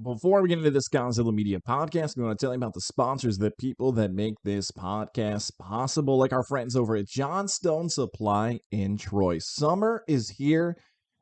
Before we get into this Gozilla Media podcast, we want to tell you about the sponsors, the people that make this podcast possible, like our friends over at Johnstone Supply in Troy. Summer is here,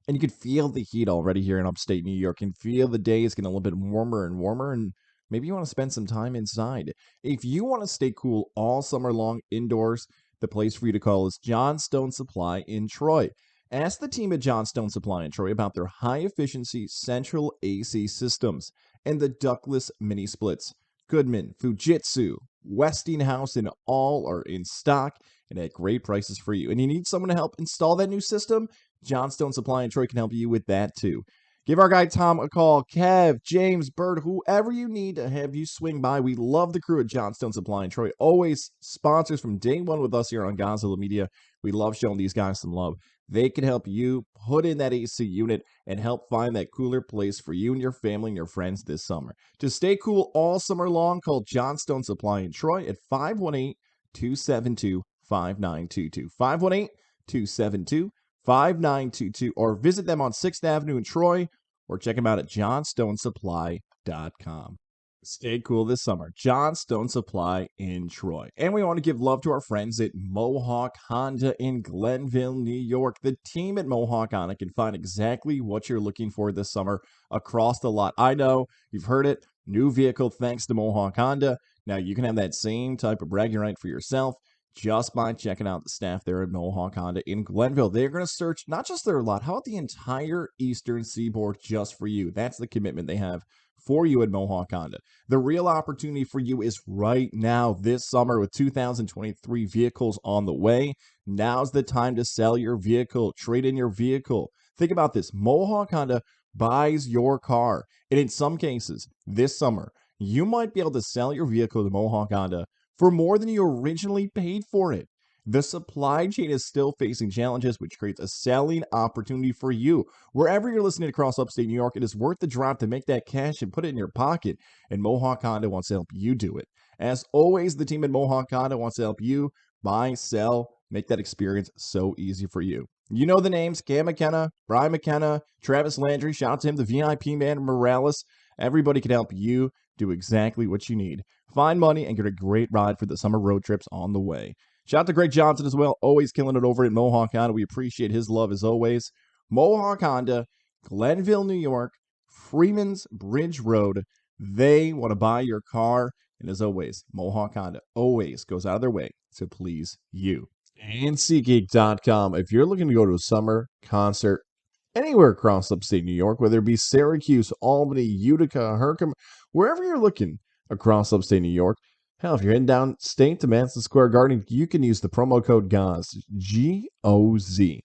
and you can feel the heat already here in upstate New York. You can feel the days getting a little bit warmer and warmer, and maybe you want to spend some time inside. If you want to stay cool all summer long indoors, the place for you to call is Johnstone Supply in Troy. Ask the team at Johnstone Supply in Troy about their high-efficiency central AC systems and the ductless mini splits. Goodman, Fujitsu, Westinghouse, and all are in stock and at great prices for you. And you need someone to help install that new system? Johnstone Supply in Troy can help you with that too. Give our guy Tom a call. Kev, James, Bird, whoever you need to have you swing by. We love the crew at Johnstone Supply in Troy. Always sponsors from day one with us here on Gozilla Media. We love showing these guys some love. They can help you put in that AC unit and help find that cooler place for you and your family and your friends this summer. To stay cool all summer long, call Johnstone Supply in Troy at 518-272-5922. 518-272-5922, or visit them on 6th Avenue in Troy, or check them out at johnstonesupply.com. Stay cool this summer. Johnstone Supply in Troy. And we want to give love to our friends at Mohawk Honda in Glenville, New York. The team at Mohawk Honda can find exactly what you're looking for this summer across the lot. I know you've heard it. New vehicle thanks to Mohawk Honda. Now you can have that same type of bragging right for yourself just by checking out the staff there at Mohawk Honda in Glenville. They're going to search not just their lot, how about the entire Eastern Seaboard just for you? That's the commitment they have for you at Mohawk Honda. The real opportunity for you is right now this summer with 2023 vehicles on the way. Now's the time to sell your vehicle, trade in your vehicle. Think about this. Mohawk Honda buys your car. And in some cases, this summer, you might be able to sell your vehicle to Mohawk Honda for more than you originally paid for it. The supply chain is still facing challenges, which creates a selling opportunity for you. Wherever you're listening across upstate New York, it is worth the drop to make that cash and put it in your pocket, and Mohawk Honda wants to help you do it. As always, the team at Mohawk Honda wants to help you buy, sell, make that experience so easy for you. You know the names: Cam McKenna, Brian McKenna, Travis Landry. Shout out to him, the VIP man, Morales. Everybody can help you do exactly what you need. Find money and get a great ride for the summer road trips on the way. Shout out to Greg Johnson as well, always killing it over at Mohawk Honda. We appreciate his love as always. Mohawk Honda, Glenville, New York, Freeman's Bridge Road. They want to buy your car. And as always, Mohawk Honda always goes out of their way to please you. And SeatGeek.com. If you're looking to go to a summer concert anywhere across upstate New York, whether it be Syracuse, Albany, Utica, Herkimer, wherever you're looking across upstate New York, hell, if you're heading downstate to Madison Square Garden, you can use the promo code GOZ, G-O-Z.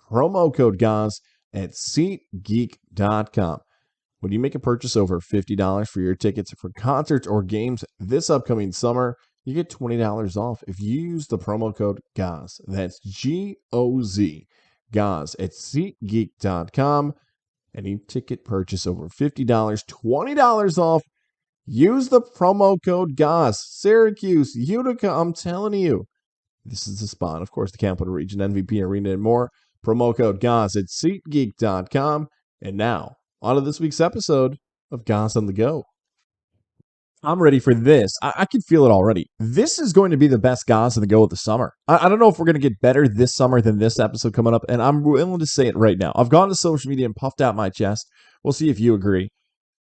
Promo code GOZ at SeatGeek.com. When you make a purchase over $50 for your tickets for concerts or games this upcoming summer, you get $20 off if you use the promo code GOZ. That's G-O-Z. GOZ at SeatGeek.com. Any ticket purchase over $50, $20 off. Use the promo code GOZ. Syracuse, Utica, I'm telling you. This is the spot. Of course, the Capital Region, MVP Arena, and more. Promo code GOZ at SeatGeek.com. And now, on to this week's episode of GOZ on the Go. I'm ready for this. I can feel it already. This is going to be the best GOZ on the Go of the summer. I don't know if we're going to get better this summer than this episode coming up, and I'm willing to say it right now. I've gone to social media and puffed out my chest. We'll see if you agree.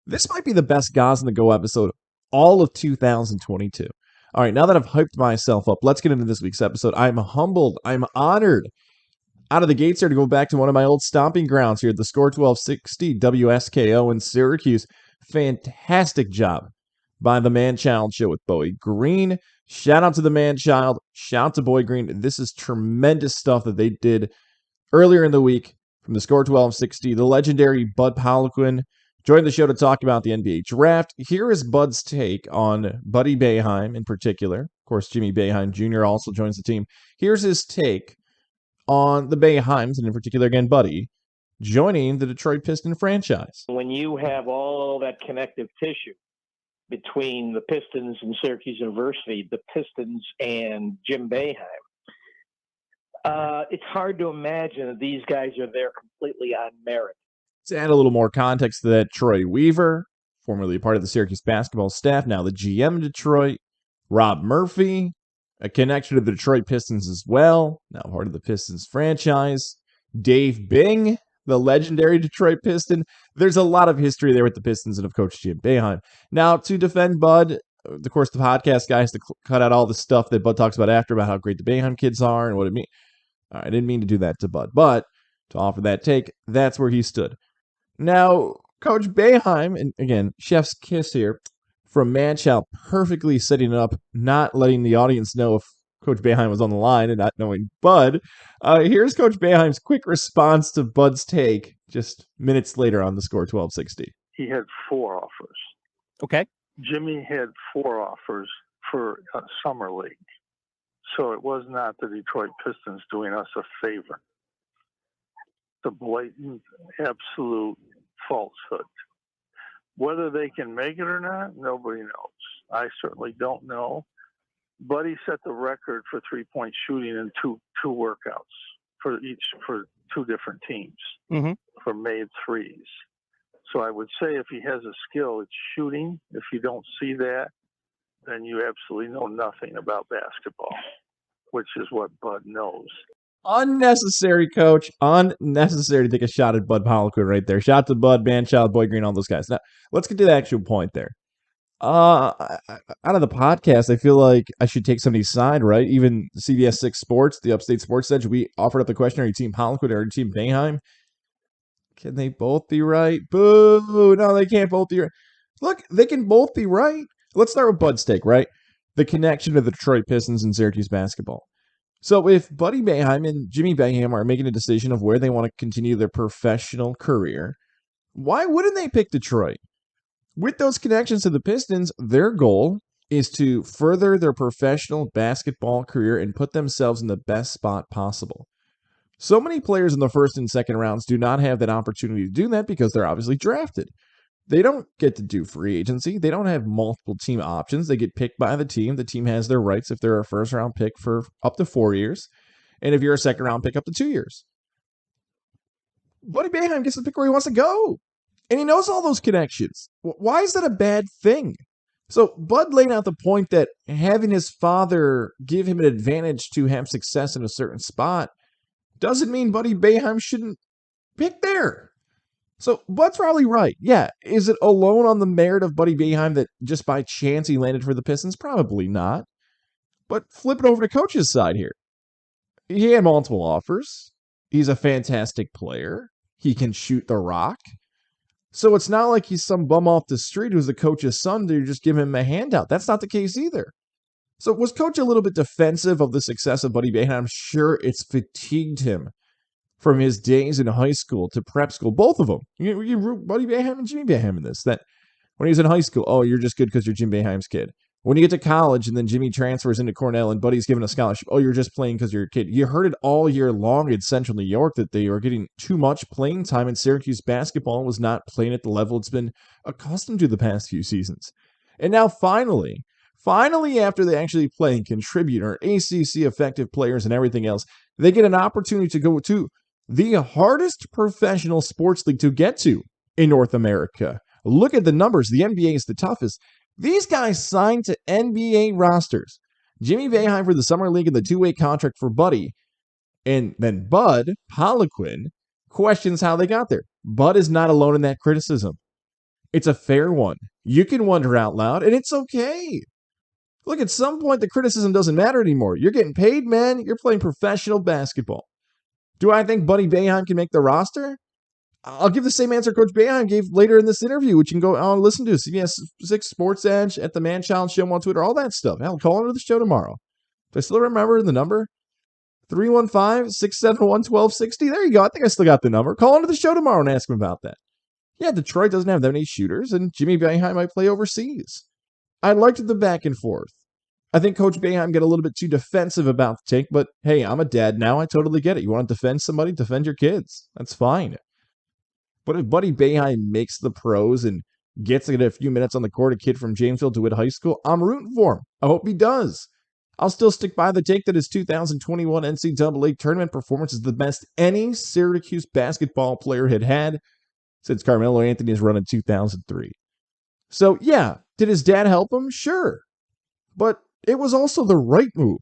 This might be the best GOZ on the Go episode all of 2022. All right, now that I've hyped myself up, let's get into this week's episode. I'm humbled. I'm honored. Out of the gates here to go back to one of my old stomping grounds here at the Score 1260 WSKO in Syracuse. Fantastic job by the Man-Child Show with Bowie Green. Shout out to the Man-Child. Shout out to Bowie Green. This is tremendous stuff that they did earlier in the week from the Score 1260. The legendary Bud Poliquin joined the show to talk about the NBA draft. Here is Bud's take on Buddy Boeheim in particular. Of course, Jimmy Boeheim Jr. also joins the team. Here's his take on the Boeheims, and in particular, again, Buddy, joining the Detroit Piston franchise. When you have all that connective tissue between the Pistons and Syracuse University, the Pistons and Jim Boeheim, it's hard to imagine that these guys are there completely on merit. To add a little more context to that, Troy Weaver, formerly part of the Syracuse basketball staff, now the GM in Detroit. Rob Murphy, a connection to the Detroit Pistons as well, now part of the Pistons franchise. Dave Bing, the legendary Detroit Piston. There's a lot of history there with the Pistons and of Coach Jim Boeheim. Now, to defend Bud, of course, the podcast guy has to cut out all the stuff that Bud talks about after about how great the Boeheim kids are and what it means. I didn't mean to do that to Bud, but to offer that take, that's where he stood. Now, Coach Boeheim, and again, chef's kiss here, from Manchow, perfectly setting it up, not letting the audience know if Coach Boeheim was on the line and not knowing Bud. Here's Coach Boeheim's quick response to Bud's take just minutes later on the score, 12-60. He had 4 offers. Okay. Jimmy had 4 offers for a summer league. So it was not the Detroit Pistons doing us a favor. The blatant, absolute falsehood. Whether they can make it or not, nobody knows. I certainly don't know. Buddy set the record for 3-point shooting in two workouts for 2 different teams for made threes. So I would say if he has a skill, it's shooting. If you don't see that, then you absolutely know nothing about basketball, which is what Bud knows. Unnecessary, Coach. Unnecessary to take a shot at Bud Poliquin right there. Shot to Bud, Manchild, Boy Green, all those guys. Now, let's get to the actual point there. Out of the podcast, I feel like I should take somebody's side, right? Even CBS 6 Sports, the Upstate Sports Edge, we offered up the question, are you Team Poliquin or Team Boeheim? Can they both be right? Boo! No, they can't both be right. Look, they can both be right. Let's start with Bud's take, right? The connection to the Detroit Pistons and Syracuse basketball. So if Buddy Boeheim and Jimmy Boeheim are making a decision of where they want to continue their professional career, why wouldn't they pick Detroit? With those connections to the Pistons, their goal is to further their professional basketball career and put themselves in the best spot possible. So many players in the first and second rounds do not have that opportunity to do that because they're obviously drafted. They don't get to do free agency. They don't have multiple team options. They get picked by the team. The team has their rights if they're a first-round pick for up to 4 years, and if you're a second-round pick, up to 2 years. Buddy Boeheim gets to pick where he wants to go, and he knows all those connections. Why is that a bad thing? So Bud laid out the point that having his father give him an advantage to have success in a certain spot doesn't mean Buddy Boeheim shouldn't pick there. So Bud's probably right. Yeah, is it alone on the merit of Buddy Boeheim that just by chance he landed for the Pistons? Probably not. But flip it over to Coach's side here. He had multiple offers. He's a fantastic player. He can shoot the rock. So it's not like he's some bum off the street who's the coach's son to just give him a handout. That's not the case either. So was Coach a little bit defensive of the success of Buddy Boeheim? I'm sure it's fatigued him from his days in high school to prep school. Both of them. You root Buddy Boeheim and Jimmy Boeheim in this. That when he was in high school, oh, you're just good because you're Jim Boeheim's kid. When you get to college and then Jimmy transfers into Cornell and Buddy's given a scholarship, oh, you're just playing because you're a kid. You heard it all year long in Central New York that they were getting too much playing time, and Syracuse basketball was not playing at the level it's been accustomed to the past few seasons. And now finally, after they actually play and contribute, are ACC effective players and everything else, they get an opportunity to go to the hardest professional sports league to get to in North America. Look at the numbers. The NBA is the toughest. These guys signed to NBA rosters. Jimmy Boeheim for the Summer League and the 2-way contract for Buddy. And then Bud, Poliquin, questions how they got there. Bud is not alone in that criticism. It's a fair one. You can wonder out loud, and it's okay. Look, at some point, the criticism doesn't matter anymore. You're getting paid, man. You're playing professional basketball. Do I think Buddy Boeheim can make the roster? I'll give the same answer Coach Boeheim gave later in this interview, which you can go on and listen to. CBS 6 Sports Edge, at the Man-Child Show on Twitter, all that stuff. Hell, call into the show tomorrow. Do I still remember the number? 315-671-1260. There you go. I think I still got the number. Call into the show tomorrow and ask him about that. Yeah, Detroit doesn't have that many shooters, and Jimmy Boeheim might play overseas. I liked the back and forth. I think Coach Boeheim got a little bit too defensive about the take, but hey, I'm a dad now. I totally get it. You want to defend somebody? Defend your kids. That's fine. But if Buddy Boeheim makes the pros and gets it a few minutes on the court, a kid from Janesville to High School, I'm rooting for him. I hope he does. I'll still stick by the take that his 2021 NCAA tournament performance is the best any Syracuse basketball player had since Carmelo Anthony's run in 2003. So, yeah, did his dad help him? Sure. But it was also the right move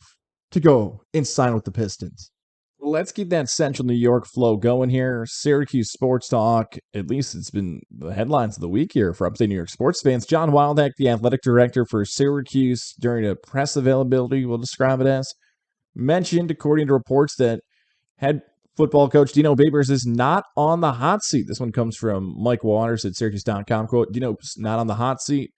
to go and sign with the Pistons. Let's keep that Central New York flow going here. Syracuse Sports Talk, at least it's been the headlines of the week here for upstate New York sports fans. John Wildhack, the athletic director for Syracuse, during a press availability, we'll describe it as, mentioned, according to reports, that head football coach Dino Babers is not on the hot seat. This one comes from Mike Waters at Syracuse.com. Quote, Dino's not on the hot seat,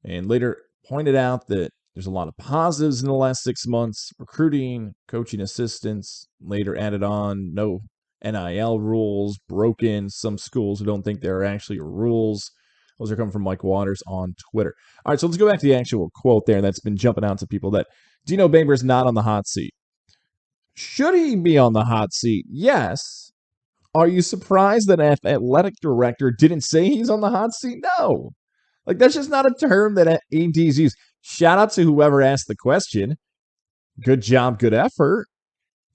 and later pointed out that there's a lot of positives in the last 6 months, recruiting, coaching assistants, later added on, no NIL rules, broken, some schools who don't think there are actually rules. Those are coming from Mike Waters on Twitter. All right, so let's go back to the actual quote there that's been jumping out to people, that Dino Babers not on the hot seat. Should he be on the hot seat? Yes. Are you surprised that an athletic director didn't say he's on the hot seat? No. Like, that's just not a term that ADs use. Shout out to whoever asked the question. Good job, good effort.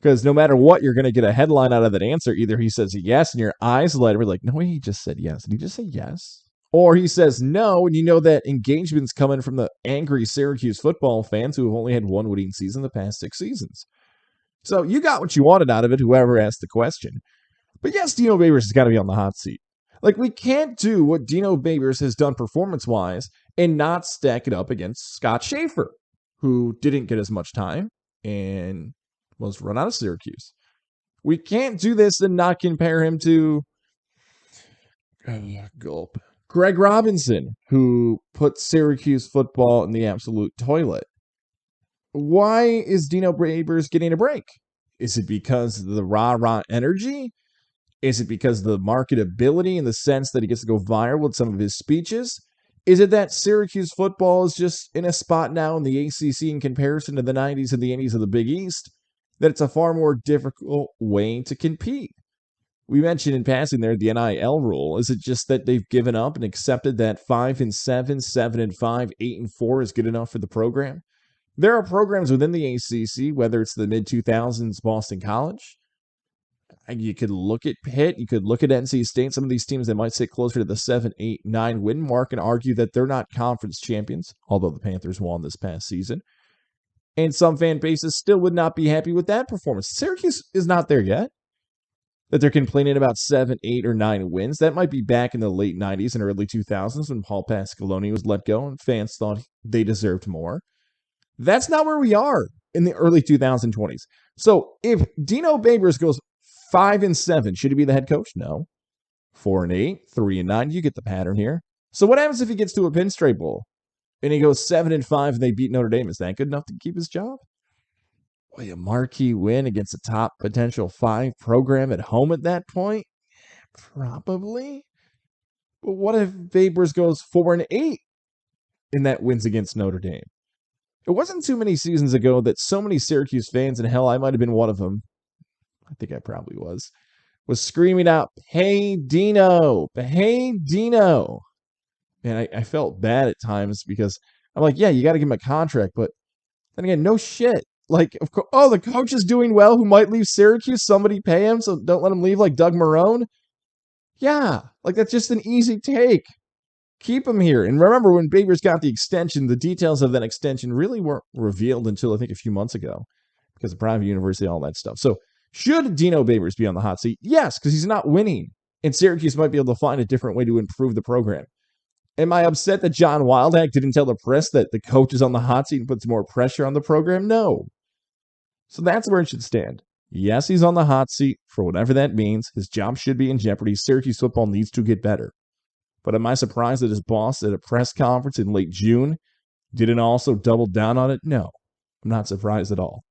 Because no matter what, you're going to get a headline out of that answer. Either he says yes and your eyes light up, like, no way, he just said yes. Did he just say yes? Or he says no, and you know that engagement's coming from the angry Syracuse football fans who have only had one winning season the past 6 seasons. So you got what you wanted out of it, whoever asked the question. But yes, Dino Babers has got to be on the hot seat. Like, we can't do what Dino Babers has done performance-wise and not stack it up against Scott Schaefer, who didn't get as much time and was run out of Syracuse. We can't do this and not compare him to Greg Robinson, who put Syracuse football in the absolute toilet. Why is Dino Babers getting a break? Is it because of the rah-rah energy? Is it because of the marketability in the sense that he gets to go viral with some of his speeches? Is it that Syracuse football is just in a spot now in the ACC in comparison to the 90s and the 80s of the Big East, that it's a far more difficult way to compete? We mentioned in passing there the NIL rule. Is it just that they've given up and accepted that 5-7, 7-5, 8-4 is good enough for the program? There are programs within the ACC, whether it's the mid-2000s Boston College. You could look at Pitt, you could look at NC State, some of these teams that might sit closer to the 7, 8, 9 win mark and argue that they're not conference champions, although the Panthers won this past season. And some fan bases still would not be happy with that performance. Syracuse is not there yet. That they're complaining about 7, 8, or 9 wins. That might be back in the late 90s and early 2000s when Paul Pasqualoni was let go and fans thought they deserved more. That's not where we are in the early 2020s. So if Dino Babers goes 5-7, should he be the head coach? No. 4-8, 3-9. You get the pattern here. So what happens if he gets to a pinstripe bowl and he goes 7-5 and they beat Notre Dame? Is that good enough to keep his job? Boy, a marquee win against a top potential 5 program at home at that point? Probably. But what if Babers goes 4-8 and that wins against Notre Dame? It wasn't too many seasons ago that so many Syracuse fans, and hell, I might have been one of them, I think I probably was screaming out, "Hey, Dino! Hey, Dino!" And I felt bad at times because I'm like, yeah, you got to give him a contract. But then again, no shit. Like, of course, the coach is doing well who might leave Syracuse. Somebody pay him, so don't let him leave like Doug Marrone. Yeah, like that's just an easy take. Keep him here. And remember, when Babers got the extension, the details of that extension really weren't revealed until I think a few months ago because of private university, all that stuff. So should Dino Babers be on the hot seat? Yes, because he's not winning. And Syracuse might be able to find a different way to improve the program. Am I upset that John Wildhack didn't tell the press that the coach is on the hot seat and puts more pressure on the program? No. So that's where it should stand. Yes, he's on the hot seat for whatever that means. His job should be in jeopardy. Syracuse football needs to get better. But am I surprised that his boss at a press conference in late June didn't also double down on it? No, I'm not surprised at all.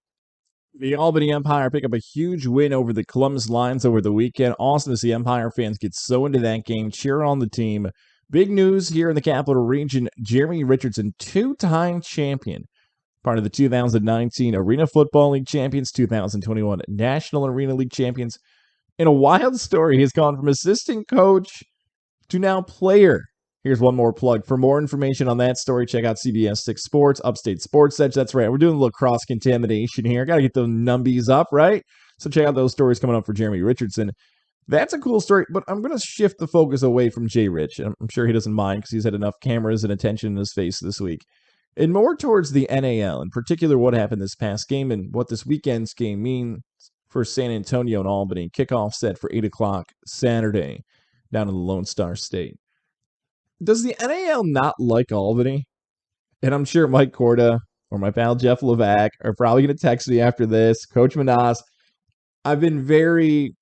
The Albany Empire pick up a huge win over the Columbus Lions over the weekend. Awesome to see Empire fans get so into that game, cheer on the team. Big news here in the Capital Region, Jeremy Richardson, 2-time champion, part of the 2019 Arena Football League champions, 2021 National Arena League champions. In a wild story, he's gone from assistant coach to now player. Here's one more plug. For more information on that story, check out CBS 6 Sports, Upstate Sports Edge. That's right. We're doing a little cross-contamination here. Got to get those numbies up, right? So check out those stories coming up for Jeremy Richardson. That's a cool story, but I'm going to shift the focus away from Jay Rich. I'm sure he doesn't mind because he's had enough cameras and attention in his face this week. And more towards the NAL, in particular what happened this past game and what this weekend's game means for San Antonio and Albany. Kickoff set for 8 o'clock Saturday down in the Lone Star State. Does the NAL not like Albany? And I'm sure Mike Korda or my pal Jeff Levac are probably going to text me after this. Coach Manas, I've been very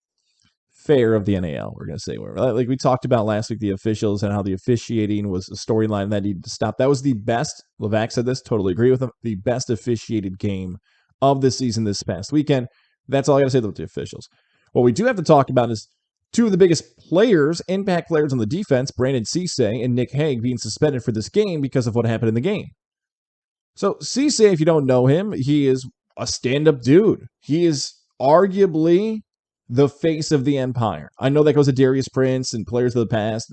fair of the NAL, we're going to say. Like we talked about last week, the officials and how the officiating was a storyline that needed to stop. That was the best, Levac said this, totally agree with him, the best officiated game of the season this past weekend. That's all I got to say about the officials. What we do have to talk about is two of the biggest players, impact players on the defense, Brandon Cisse and Nick Hague, being suspended for this game because of what happened in the game. So Cisse, if you don't know him, he is a stand-up dude. He is arguably the face of the Empire. I know that goes to Darius Prince and players of the past,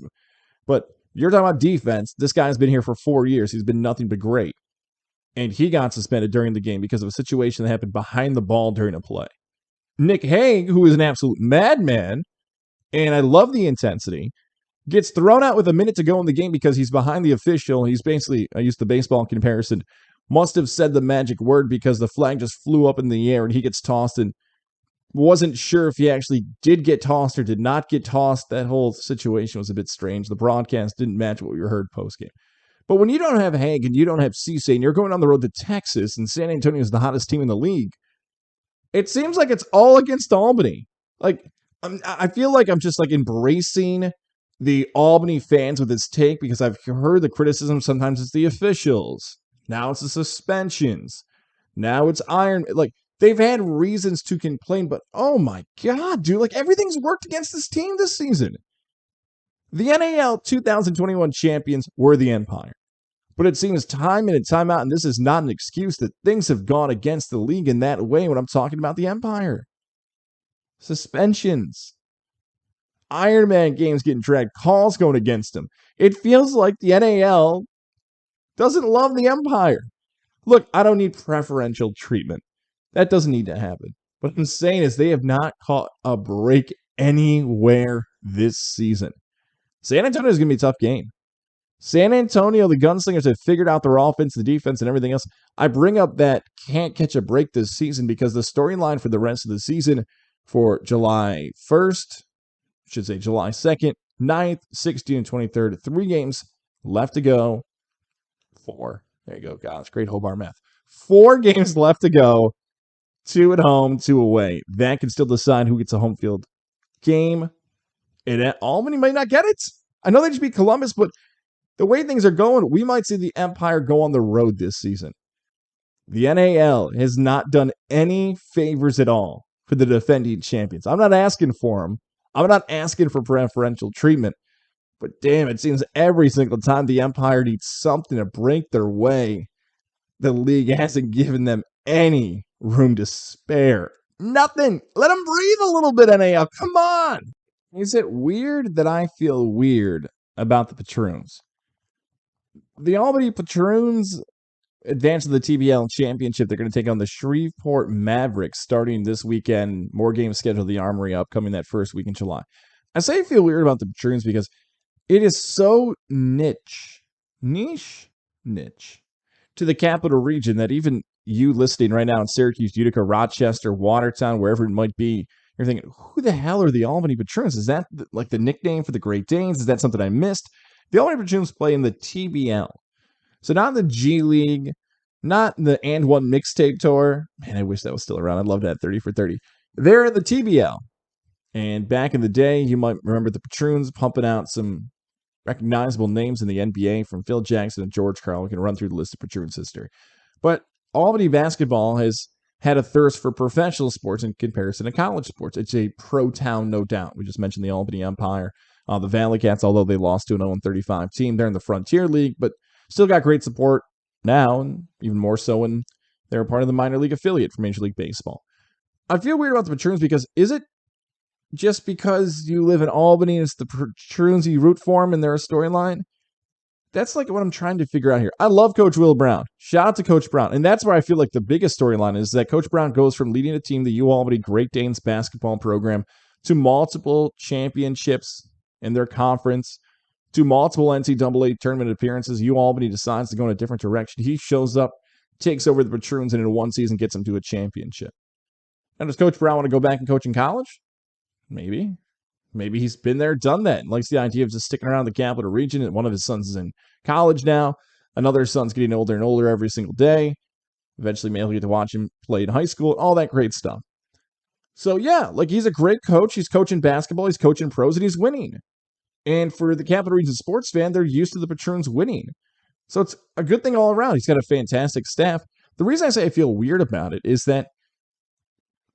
but you're talking about defense. This guy's been here for 4 years. He's been nothing but great. And he got suspended during the game because of a situation that happened behind the ball during a play. Nick Hague, who is an absolute madman, and I love the intensity, gets thrown out with a minute to go in the game because he's behind the official. He's basically, I used the baseball comparison, must have said the magic word because the flag just flew up in the air and he gets tossed and wasn't sure if he actually did get tossed or did not get tossed. That whole situation was a bit strange. The broadcast didn't match what we heard post-game. But when you don't have Hague and you don't have Cisse and you're going on the road to Texas and San Antonio is the hottest team in the league, it seems like it's all against Albany. Like, I feel like I'm just like embracing the Albany fans with this take because I've heard the criticism. Sometimes it's the officials. Now it's the suspensions. Now it's Iron. Like, they've had reasons to complain, but oh my God, dude, like everything's worked against this team this season. The NAL 2021 champions were the Empire. But it seems time in and time out, and this is not an excuse, that things have gone against the league in that way when I'm talking about the Empire. Suspensions. Iron Man games getting dragged. Calls going against them. It feels like the NAL doesn't love the Empire. Look, I don't need preferential treatment. That doesn't need to happen. What I'm saying is they have not caught a break anywhere this season. San Antonio is going to be a tough game. San Antonio, the Gunslingers have figured out their offense, the defense, and everything else. I bring up that can't catch a break this season because the storyline for the rest of the season for July 1st, I should say July 2nd, 9th, 16th, and 23rd, 3 games left to go. 4. There you go, guys. Great Hobart math. 4 games left to go. 2 at home, 2 away. That can still decide who gets a home field game. And Albany might not get it. I know they just beat Columbus, but the way things are going, we might see the Empire go on the road this season. The NAL has not done any favors at all for the defending champions. I'm not asking for them. I'm not asking for preferential treatment. But damn, it seems every single time the Empire needs something to break their way, the league hasn't given them any room to spare. Nothing. Let them breathe a little bit, NAL. Come on. Is it weird that I feel weird about the Patroons? The Albany Patroons advance to the TBL Championship. They're going to take on the Shreveport Mavericks starting this weekend. More games scheduled at the Armory upcoming that first week in July. I say I feel weird about the Patroons because it is so niche to the capital region that even you listening right now in Syracuse, Utica, Rochester, Watertown, wherever it might be, you're thinking, who the hell are the Albany Patroons? Is that like the nickname for the Great Danes? Is that something I missed? The Albany Patroons play in the TBL. So not the G League, not the And One Mixtape Tour. Man, I wish that was still around. I'd love to have 30 for 30. They're in the TBL. And back in the day, you might remember the Patroons pumping out some recognizable names in the NBA from Phil Jackson and George Karl. We can run through the list of Patroons history. But Albany basketball has had a thirst for professional sports in comparison to college sports. It's a pro town, no doubt. We just mentioned the Albany Empire. The Valley Cats, although they lost to an 0-35 team, they're in the Frontier League, but still got great support now, and even more so when they're a part of the minor league affiliate for Major League Baseball. I feel weird about the Patroons because is it just because you live in Albany and it's the Patroons you root for them and they're a storyline? That's like what I'm trying to figure out here. I love Coach Will Brown. Shout out to Coach Brown. And that's where I feel like the biggest storyline is that Coach Brown goes from leading a team, the U Albany Great Danes basketball program, to multiple championships in their conference, to multiple NCAA tournament appearances. Albany decides to go in a different direction. He shows up, takes over the Patroons, and in one season gets them to a championship. And does Coach Brown want to go back and coach in college? Maybe. Maybe he's been there, done that, and likes the idea of just sticking around the Capital Region. And one of his sons is in college now. Another son's getting older and older every single day. Eventually, maybe he'll get to watch him play in high school, all that great stuff. So, yeah, he's a great coach. He's coaching basketball. He's coaching pros, and he's winning. And for the Capital Region sports fan, they're used to the Patroons winning. So it's a good thing all around. He's got a fantastic staff. The reason I say I feel weird about it is that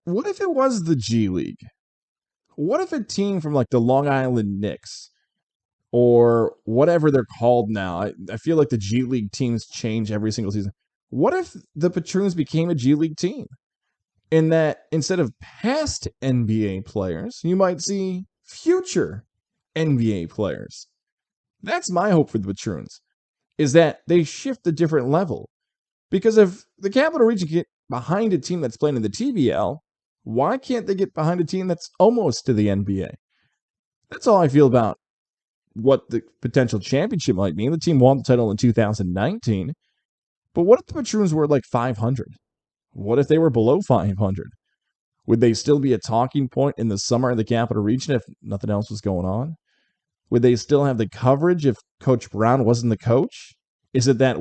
what if it was the G League? What if a team from the Long Island Knicks or whatever they're called now, I feel like the G League teams change every single season. What if the Patroons became a G League team? In that instead of past NBA players, you might see future NBA players. That's my hope for the Patroons, is that they shift a different level. Because if the Capital Region get behind a team that's playing in the TBL, why can't they get behind a team that's almost to the NBA? That's all I feel about what the potential championship might mean. The team won the title in 2019. But what if the Patroons were 500? What if they were below 500? Would they still be a talking point in the summer in the Capital Region if nothing else was going on? Would they still have the coverage if Coach Brown wasn't the coach? Is it that,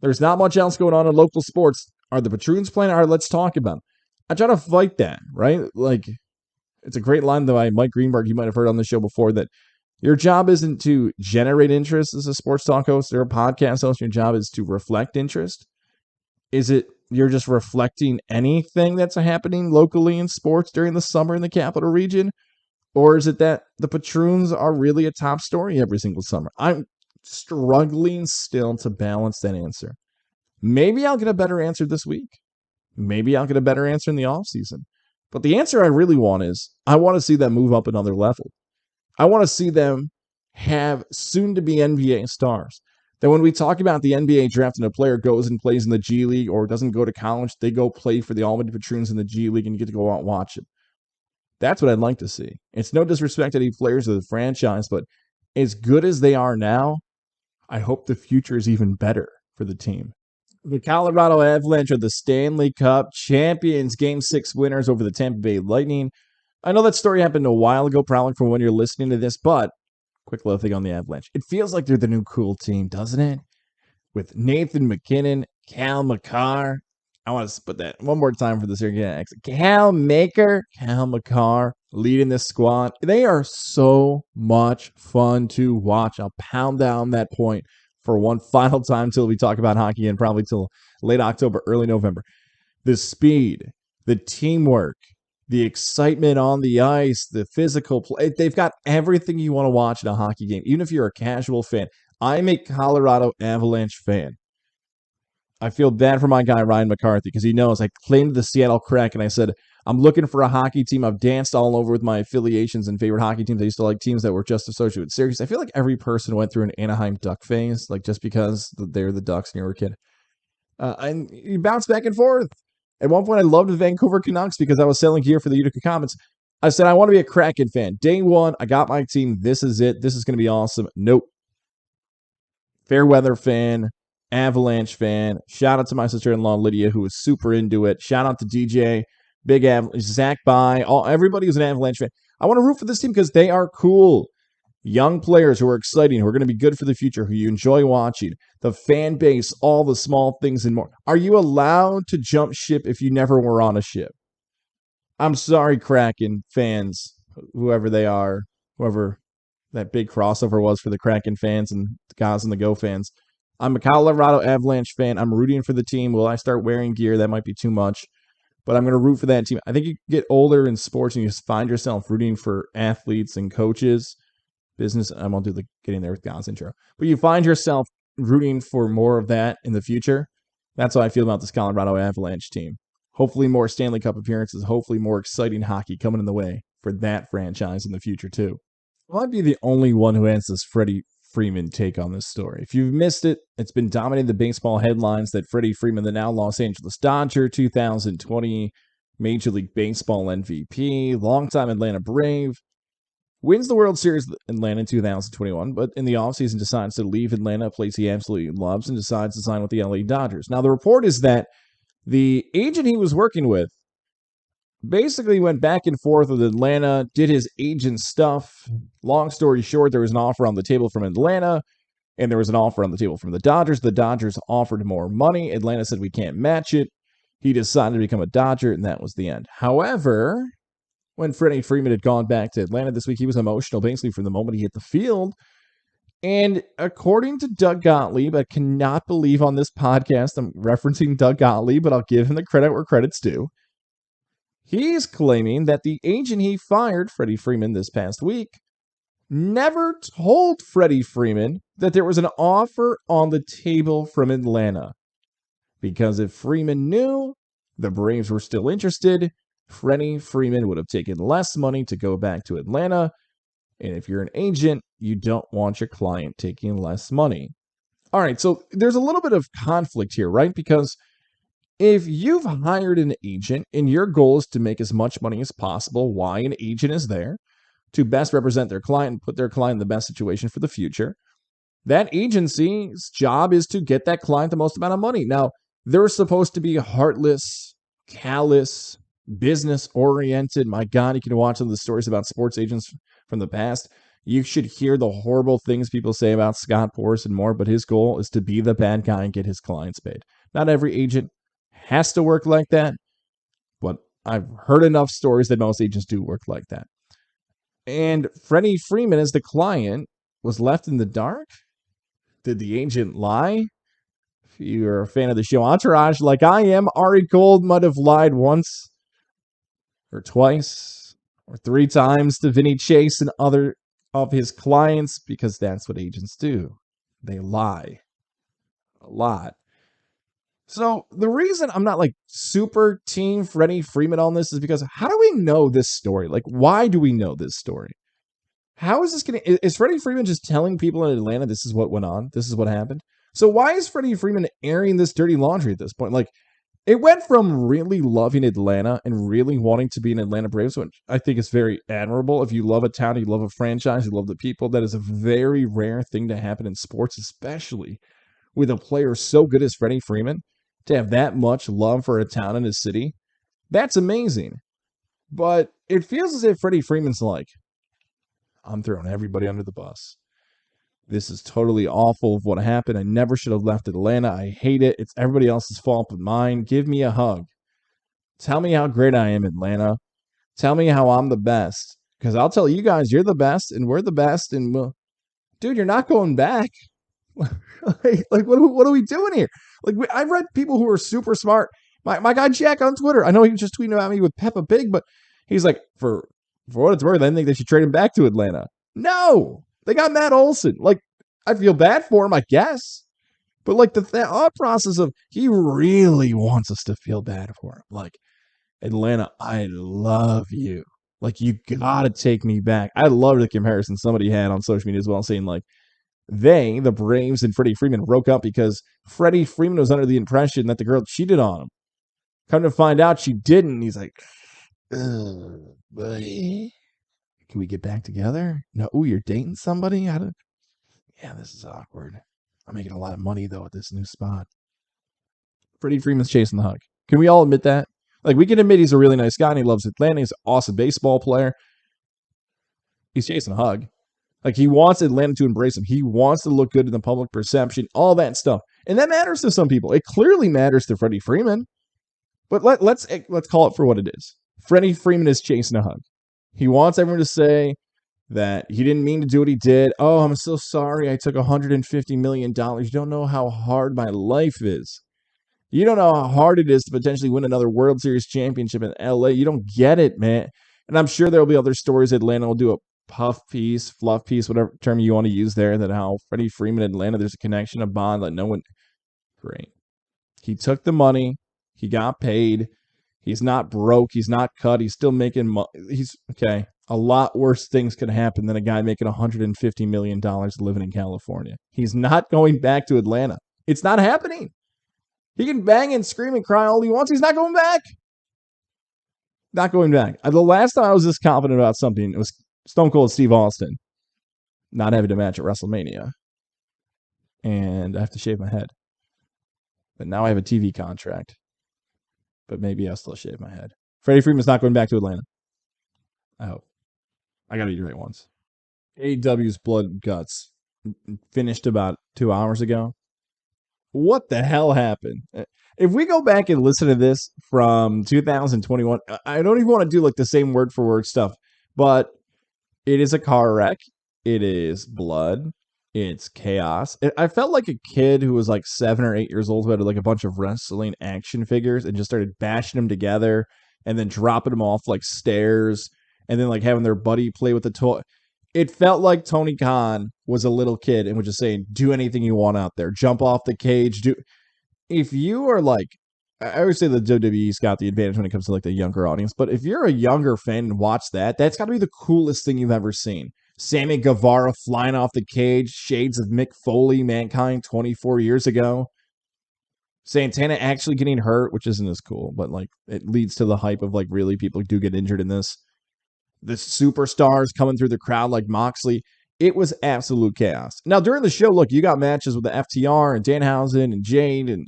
there's not much else going on in local sports. Are the Patroons playing? All right, let's talk about it. I try to fight that, right? It's a great line, though, by Mike Greenberg. You might have heard on the show before that your job isn't to generate interest as a sports talk host or a podcast host. Your job is to reflect interest. Is it you're just reflecting anything that's happening locally in sports during the summer in the Capital Region? Or is it that the Patroons are really a top story every single summer? I'm struggling still to balance that answer. Maybe I'll get a better answer this week. Maybe I'll get a better answer in the offseason. But the answer I really want is I want to see them move up another level. I want to see them have soon-to-be NBA stars. That when we talk about the NBA draft and a player goes and plays in the G League or doesn't go to college, they go play for the Albany Patroons in the G League and you get to go out and watch it. That's what I'd like to see. It's no disrespect to any players of the franchise, but as good as they are now, I hope the future is even better for the team. The Colorado Avalanche are the Stanley Cup champions, Game 6 winners over the Tampa Bay Lightning. I know that story happened a while ago, probably from when you're listening to this, but quick little thing on the Avalanche. It feels like they're the new cool team, doesn't it? With Nathan McKinnon, Cal McCarr. I want to put that one more time for this here. Yeah, Cal McCarr leading this squad. They are so much fun to watch. I'll pound down that point for one final time till we talk about hockey and probably till late October, early November. The speed, the teamwork, the excitement on the ice, the physical play. They've got everything you want to watch in a hockey game, even if you're a casual fan. I'm a Colorado Avalanche fan. I feel bad for my guy, Ryan McCarthy, because he knows I claimed the Seattle Kraken. I said, I'm looking for a hockey team. I've danced all over with my affiliations and favorite hockey teams. I used to like teams that were just associated with Syracuse. I feel like every person went through an Anaheim Duck phase, just because they're the Ducks and you were a kid. And you bounce back and forth. At one point, I loved the Vancouver Canucks because I was selling gear for the Utica Comets. I said, I want to be a Kraken fan. Day one, I got my team. This is it. This is going to be awesome. Nope. Fairweather fan. Avalanche fan. Shout out to my sister-in-law, Lydia, who was super into it. Shout out to DJ, Big Avalanche, Zach By, everybody who's an Avalanche fan. I want to root for this team because they are cool. Young players who are exciting, who are going to be good for the future, who you enjoy watching. The fan base, all the small things and more. Are you allowed to jump ship if you never were on a ship? I'm sorry, Kraken fans, whoever they are, whoever that big crossover was for the Kraken fans and the guys and the Go fans. I'm a Colorado Avalanche fan. I'm rooting for the team. Will I start wearing gear? That might be too much, but I'm going to root for that team. I think you get older in sports and you just find yourself rooting for athletes and coaches. Business, I won't do the getting there with God's intro, but you find yourself rooting for more of that in the future. That's how I feel about this Colorado Avalanche team. Hopefully more Stanley Cup appearances, hopefully more exciting hockey coming in the way for that franchise in the future too. I might be the only one who has this Freddie Freeman take on this story. If you've missed it, it's been dominating the baseball headlines that Freddie Freeman, the now Los Angeles Dodger 2020 Major League Baseball MVP, longtime Atlanta Brave, wins the World Series in Atlanta in 2021, but in the offseason decides to leave Atlanta, a place he absolutely loves, and decides to sign with the LA Dodgers. Now, the report is that the agent he was working with basically went back and forth with Atlanta, did his agent stuff. Long story short, there was an offer on the table from Atlanta, and there was an offer on the table from the Dodgers. The Dodgers offered more money. Atlanta said, we can't match it. He decided to become a Dodger, and that was the end. However, when Freddie Freeman had gone back to Atlanta this week, he was emotional basically from the moment he hit the field. And according to Doug Gottlieb, I cannot believe on this podcast I'm referencing Doug Gottlieb, but I'll give him the credit where credit's due. He's claiming that the agent he fired, Freddie Freeman, this past week, never told Freddie Freeman that there was an offer on the table from Atlanta. Because if Freeman knew the Braves were still interested, Freddie Freeman would have taken less money to go back to Atlanta. And if you're an agent, you don't want your client taking less money. All right, so there's a little bit of conflict here, right? Because if you've hired an agent and your goal is to make as much money as possible, why an agent is there? To best represent their client and put their client in the best situation for the future. That agency's job is to get that client the most amount of money. Now, they're supposed to be heartless, callous, business-oriented. My God, you can watch some of the stories about sports agents from the past. You should hear the horrible things people say about Scott Boras and more, but his goal is to be the bad guy and get his clients paid. Not every agent has to work like that, but I've heard enough stories that most agents do work like that. And Freddie Freeman, as the client, was left in the dark? Did the agent lie? If you're a fan of the show Entourage, like I am, Ari Gold might have lied once or twice or three times to Vinny Chase and other of his clients, because that's what agents do. They lie a lot. So the reason I'm not like super team Freddie Freeman on this is because how do we know this story? Like, why do we know this story? How is this going to... Is Freddie Freeman just telling people in Atlanta this is what went on? This is what happened? So why is Freddie Freeman airing this dirty laundry at this point? Like, it went from really loving Atlanta and really wanting to be an Atlanta Braves, which I think is very admirable. If you love a town, you love a franchise, you love the people, that is a very rare thing to happen in sports, especially with a player so good as Freddie Freeman. To have that much love for a town and a city, that's amazing. But it feels as if Freddie Freeman's like, I'm throwing everybody under the bus. This is totally awful of what happened. I never should have left Atlanta. I hate it. It's everybody else's fault but mine. Give me a hug. Tell me how great I am, Atlanta. Tell me how I'm the best. Because I'll tell you guys, you're the best, and we're the best. And dude, you're not going back. Like what are we doing here? Like, I've read people who are super smart. My guy Jack on Twitter, I know he was just tweeting about me with Peppa Pig, but he's like, for what it's worth, I think they should trade him back to Atlanta. No, they got Matt Olson. Like, I feel bad for him, I guess. But like the thought process of he really wants us to feel bad for him. Like, Atlanta, I love you. Like, you gotta take me back. I love the comparison somebody had on social media as well, saying like, the Braves and Freddie Freeman broke up because Freddie Freeman was under the impression that the girl cheated on him. Come to find out she didn't. He's like, buddy, can we get back together? No, you're dating somebody? Yeah, this is awkward. I'm making a lot of money, though, at this new spot. Freddie Freeman's chasing the hug. Can we all admit that? Like, we can admit he's a really nice guy and he loves Atlanta. He's an awesome baseball player. He's chasing a hug. Like, he wants Atlanta to embrace him. He wants to look good in the public perception, all that stuff. And that matters to some people. It clearly matters to Freddie Freeman. But let's call it for what it is. Freddie Freeman is chasing a hug. He wants everyone to say that he didn't mean to do what he did. Oh, I'm so sorry. I took $150 million. You don't know how hard my life is. You don't know how hard it is to potentially win another World Series championship in LA. You don't get it, man. And I'm sure there'll be other stories. Atlanta will do a puff piece, fluff piece, whatever term you want to use there, that how Freddie Freeman and Atlanta, there's a connection, a bond that no one... Great. He took the money. He got paid. He's not broke. He's not cut. He's still making money. He's okay. A lot worse things could happen than a guy making $150 million living in California. He's not going back to Atlanta. It's not happening. He can bang and scream and cry all he wants. He's not going back. Not going back. The last time I was this confident about something, it was Stone Cold Steve Austin not having a match at WrestleMania. And I have to shave my head. But now I have a TV contract. But maybe I'll still shave my head. Freddie Freeman's not going back to Atlanta. I hope. I got to be right once. AEW's Blood and Guts finished about 2 hours ago. What the hell happened? If we go back and listen to this from 2021, I don't even want to do like the same word for word stuff, but it is a car wreck. It is blood. It's chaos. I felt like a kid who was like 7 or 8 years old who had like a bunch of wrestling action figures and just started bashing them together and then dropping them off like stairs and then like having their buddy play with the toy. It felt like Tony Khan was a little kid and was just saying, do anything you want out there. Jump off the cage. If you are like, I always say the WWE's got the advantage when it comes to like the younger audience, but if you're a younger fan and watch that, that's got to be the coolest thing you've ever seen. Sammy Guevara flying off the cage, shades of Mick Foley, Mankind 24 years ago. Santana actually getting hurt, which isn't as cool, but like it leads to the hype of like really people do get injured in this. The superstars coming through the crowd like Moxley. It was absolute chaos. Now, during the show, look, you got matches with the FTR and Danhausen and Jade and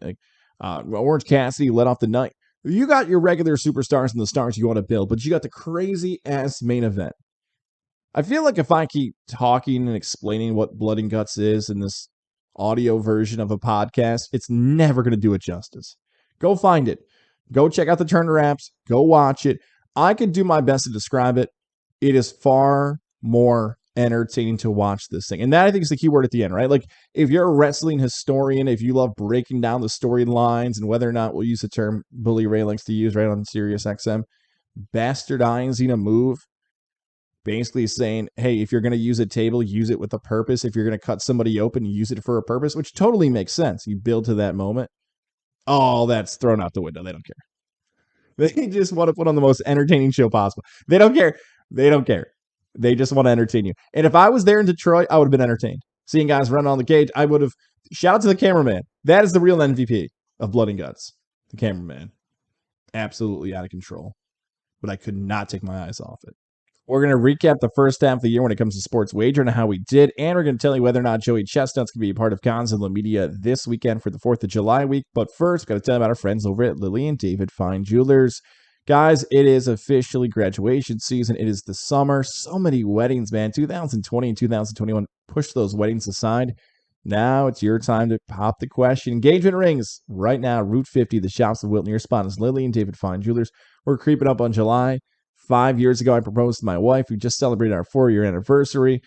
Orange Cassidy led off the night. You got your regular superstars and the stars you want to build, but you got the crazy-ass main event. I feel like if I keep talking and explaining what Blood and Guts is in this audio version of a podcast, it's never going to do it justice. Go find it. Go check out the Turner apps. Go watch it. I could do my best to describe it. It is far more entertaining to watch this thing. And that I think is the key word at the end, right? Like if you're a wrestling historian, if you love breaking down the storylines and whether or not we'll use the term Bully Ray likes to use right on Sirius XM, bastardizing a move, basically saying, hey, if you're going to use a table, use it with a purpose. If you're going to cut somebody open, use it for a purpose, which totally makes sense. You build to that moment. Oh, that's thrown out the window. They don't care. They just want to put on the most entertaining show possible. They don't care. They don't care. They just want to entertain you. And if I was there in Detroit, I would have been entertained. Seeing guys run on the cage, I would have. Shout out to the cameraman. That is the real MVP of Blood and Guts. The cameraman. Absolutely out of control. But I could not take my eyes off it. We're going to recap the first half of the year when it comes to sports wagering and how we did. And we're going to tell you whether or not Joey Chetsnut's going to be a part of Gozilla Media this weekend for the 4th of July week. But first, got to tell you about our friends over at Lily and David Fine Jewelers. Guys, it is officially graduation season. It is the summer. So many weddings, man. 2020 and 2021, push those weddings aside. Now it's your time to pop the question. Engagement rings right now. Route 50, the shops of Wilton. Your spot is Lily and David Fine Jewelers. We're creeping up on July. 5 years ago, I proposed to my wife. We just celebrated our 4-year anniversary.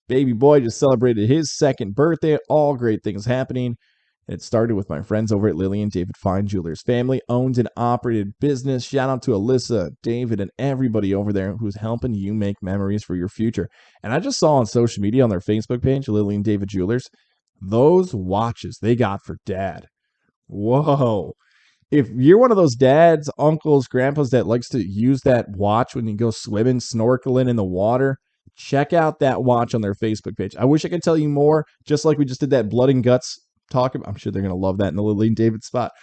Baby boy just celebrated his 2nd birthday. All great things happening. It started with my friends over at Lily and David Fine Jewelers. Family owned and operated business. Shout out to Alyssa, David, and everybody over there who's helping you make memories for your future. And I just saw on social media on their Facebook page, Lily and David Jewelers, those watches they got for dad. Whoa. If you're one of those dads, uncles, grandpas that likes to use that watch when you go swimming, snorkeling in the water, check out that watch on their Facebook page. I wish I could tell you more, just like we just did that Blood and Guts talk about. I'm sure they're going to love that in the Lily and David spot.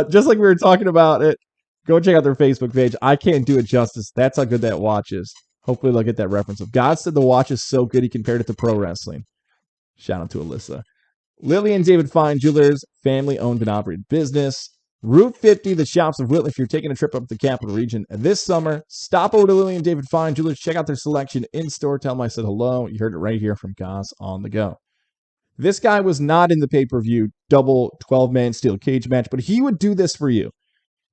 Just like we were talking about it, go check out their Facebook page. I can't do it justice. That's how good that watch is. Hopefully they'll get that reference. Of God said the watch is so good he compared it to pro wrestling. Shout out to Alyssa. Lily and David Fine Jewelers, family owned and operated business. Route 50, the shops of Wilton. If you're taking a trip up the capital region this summer, stop over to Lily and David Fine Jewelers. Check out their selection in store. Tell them I said hello. You heard it right here from Goz on the Go. This guy was not in the pay-per-view double 12-man steel cage match, but he would do this for you.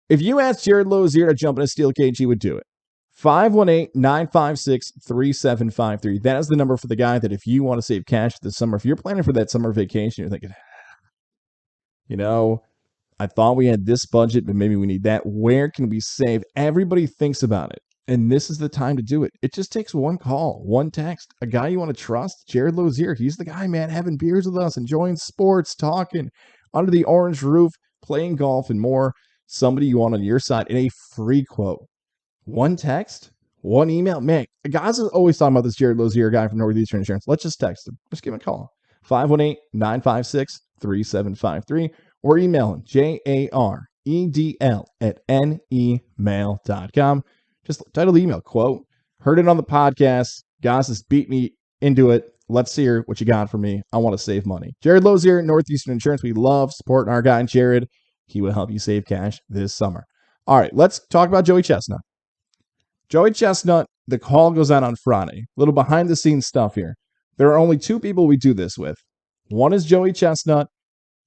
If you asked Jared Lozier to jump in a steel cage, he would do it. 518-956-3753. That is the number for the guy that if you want to save cash this summer, if you're planning for that summer vacation, you're thinking, I thought we had this budget, but maybe we need that. Where can we save? Everybody thinks about it, and this is the time to do it. It just takes one call, one text, a guy you want to trust, Jared Lozier. He's the guy, man, having beers with us, enjoying sports, talking, under the orange roof, playing golf, and more. Somebody you want on your side in a free quote. One text, one email. Man, guys are always talking about this Jared Lozier guy from Northeastern Insurance. Let's just text him. Just give him a call. 518-956-3753. Or email him, JAREDL@nemail.com. Just title the email, quote, heard it on the podcast. Goss has beat me into it. Let's hear what you got for me. I want to save money. Jared Lozier, Northeastern Insurance. We love supporting our guy, Jared. He will help you save cash this summer. All right, let's talk about Joey Chetsnut. Joey Chetsnut, the call goes out on Friday. A little behind-the-scenes stuff here. There are only two people we do this with. One is Joey Chetsnut,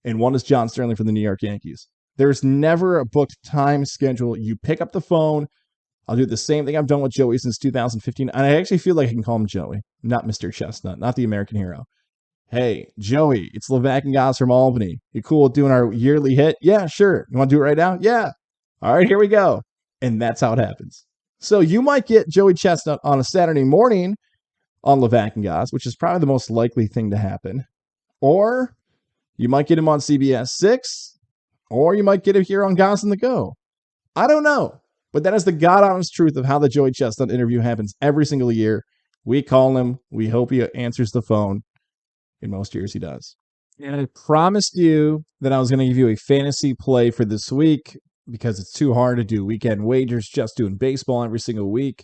and one is John Sterling from the New York Yankees. There's never a booked time schedule. You pick up the phone. I'll do the same thing I've done with Joey since 2015. And I actually feel like I can call him Joey, not Mr. Chestnut, not the American hero. Hey, Joey, it's Levac and Goss from Albany. You cool with doing our yearly hit? Yeah, sure. You want to do it right now? Yeah. All right, here we go. And that's how it happens. So you might get Joey Chestnut on a Saturday morning on Levac and Goss, which is probably the most likely thing to happen. Or you might get him on CBS 6, or you might get him here on Goss on the Go. I don't know. But that is the God-honest truth of how the Joey Chestnut interview happens every single year. We call him. We hope he answers the phone. In most years, he does. And I promised you that I was going to give you a fantasy play for this week because it's too hard to do weekend wagers just doing baseball every single week.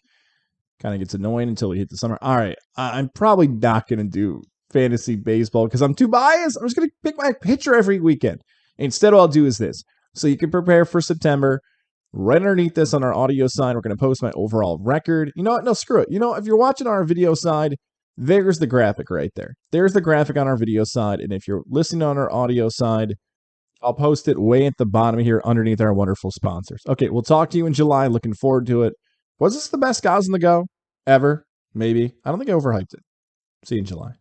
Kind of gets annoying until we hit the summer. All right, I'm probably not going to do fantasy baseball because I'm too biased. I'm just going to pick my pitcher every weekend. Instead, what I'll do is this. So you can prepare for September. Right underneath this on our audio side, we're going to post my overall record. You know what? No, screw it. You know, if you're watching on our video side, there's the graphic right there. There's the graphic on our video side. And if you're listening on our audio side, I'll post it way at the bottom here underneath our wonderful sponsors. Okay, we'll talk to you in July. Looking forward to it. Was this the best Goss on the Go ever? Maybe. I don't think I overhyped it. See you in July.